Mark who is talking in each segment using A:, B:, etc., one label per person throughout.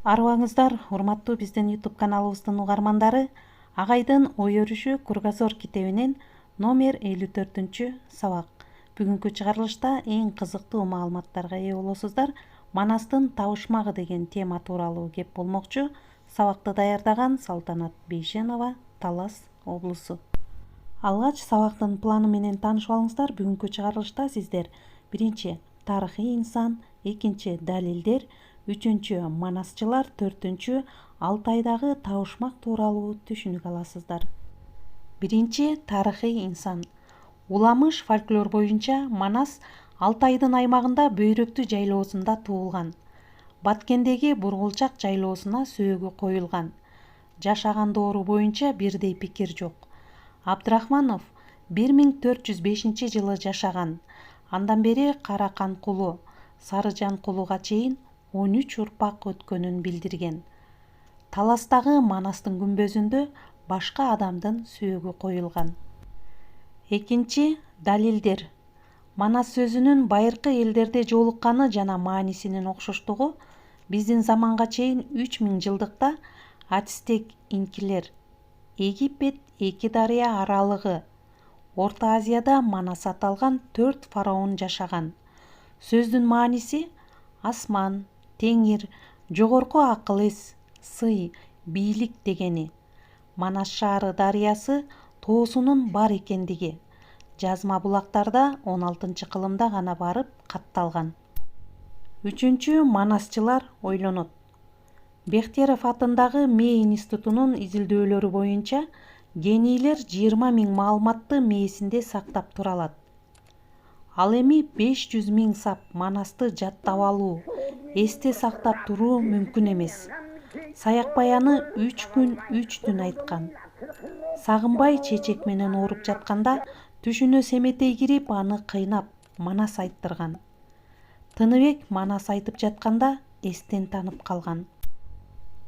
A: Арыбаңыздар, урматтуу биздин YouTube каналыбыздын угармандары. Агайдын ой өрүшү Кругозор китебинен номер 54 сабак. Бүгүнкү чыгарылышта эң кызыктуу маалыматтарга ээ болосуздар. Манастын табышмагы деген тема тууралуу кеп болмокчу. Сабакты даярдаган Салтанат Бейшенова, Талас облусу. Алгач сабактын планы менен таанышып алыңыздар. Бүгүнкү чыгарылышта сиздер биринчи тарыхый инсан, экинчи далилдер, үчүнчү манасчылар, төртүнчү Алтайдагы табышмак тууралуу түшүнүк аласыздар. Биринчи тарыхый инсан. Уламыш фольклор боюнча Манас Алтайдын аймагында Бөйрөктү жайлоосунда туулган. Баткендеги Бургулчак жайлоосуна сөөгү коюлган. Жашаган доору боюнча бирдей пикир жок. Абдрахманов 1405 жылы жашаган. Андан бери Каракан кулу, Сарыжан кулуга чейин 13 урпак өткөнүн билдирген. Таластагы Манастын күмбөзүндө башка адамдын сөөгү коюлган. Экинчи далилдер. Манас сөзүнүн байыркы элдерде жолукканы жана маанисинин окшоштугу биздин заманга чейин 3000 жылдыкта Ацтек инкилер, Египет эки дарыя аралыгы, Орто Азияда Манас аталган 4 фараон жашаган. Сөздүн мааниси асман, теңир, жогорку акыл-эс, сый, бийлик дегени. Манас шаары дарыясы тоосунун бар экендиги. Жазма булактарда 16-кылымда гана барып катталган. Үчүнчү манасчылар ойлонот. Бехтерев атындагы мээ институтунун изилдөөлөрү боюнча генийлер 20 000 маалыматты мээсинде сактап тура алат. Ал эми 500 000 сап Манасты жаттап алуу, эсте сактап туруу мүмкүн эмес. Саякбай аны 3 күн 3 түн айткан. Сагынбай чечек менен ооруп жатканда түшүнө Семетей кирип аны кыйнап Манас айттырган. Тыныбек Манас айтып жатканда эстен танып калган.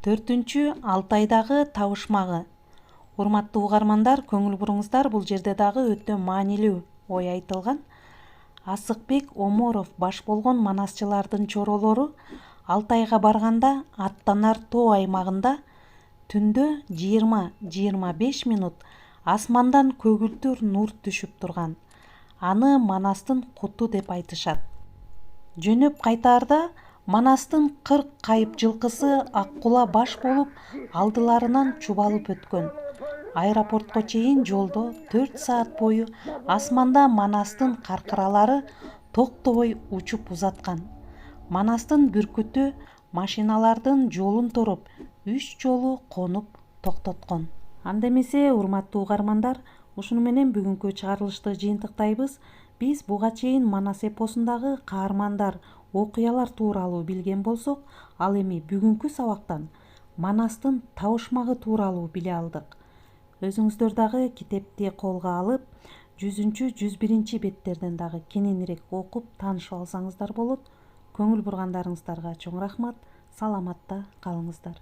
A: Төртүнчү Алтайдагы табышмагы. Урматтуу угармандар, көңүл буруңуздар, бул жерде дагы өтө маанилүү ой айтылган. Асыкбек Оморов баш болгон манасчылардын чоролору Алтайга барганда Аттанар тоо аймагында түндө 20-25 минут асмандан көгүлтүр нур түшүп турган. Аны Манастын куту деп айтышат. Жөнөп кайтаарда Манастын 40 кайып жылкысы Аккула баш болуп алдыларынан чубалып өткөн. Аэропортко чейин жолдо 4 саат бою асманда Манастын каркыралары токтобой учуп узаткан. Манастын бүркүтү машиналардын жолун торуп 3 жолу конуп токтоткон. Анда эмесе, урматтуу угармандар, ушуну менен бүгүнкү чыгарылышты жыйынтыктайбыз. Биз буга чейин Манас эпосундагы каармандар, окуялар тууралуу билген болсок, ал эми бүгүнкү сабактан Манастын табышмагы тууралуу биле алдык. Өзүңүздөр дагы китепти колго алып, 100-101 беттерден дагы кененирээк окуп таанышып алсаңыздар болот. Көңүл бургандарыңыздарга чоң рахмат. Саламатта калыңыздар.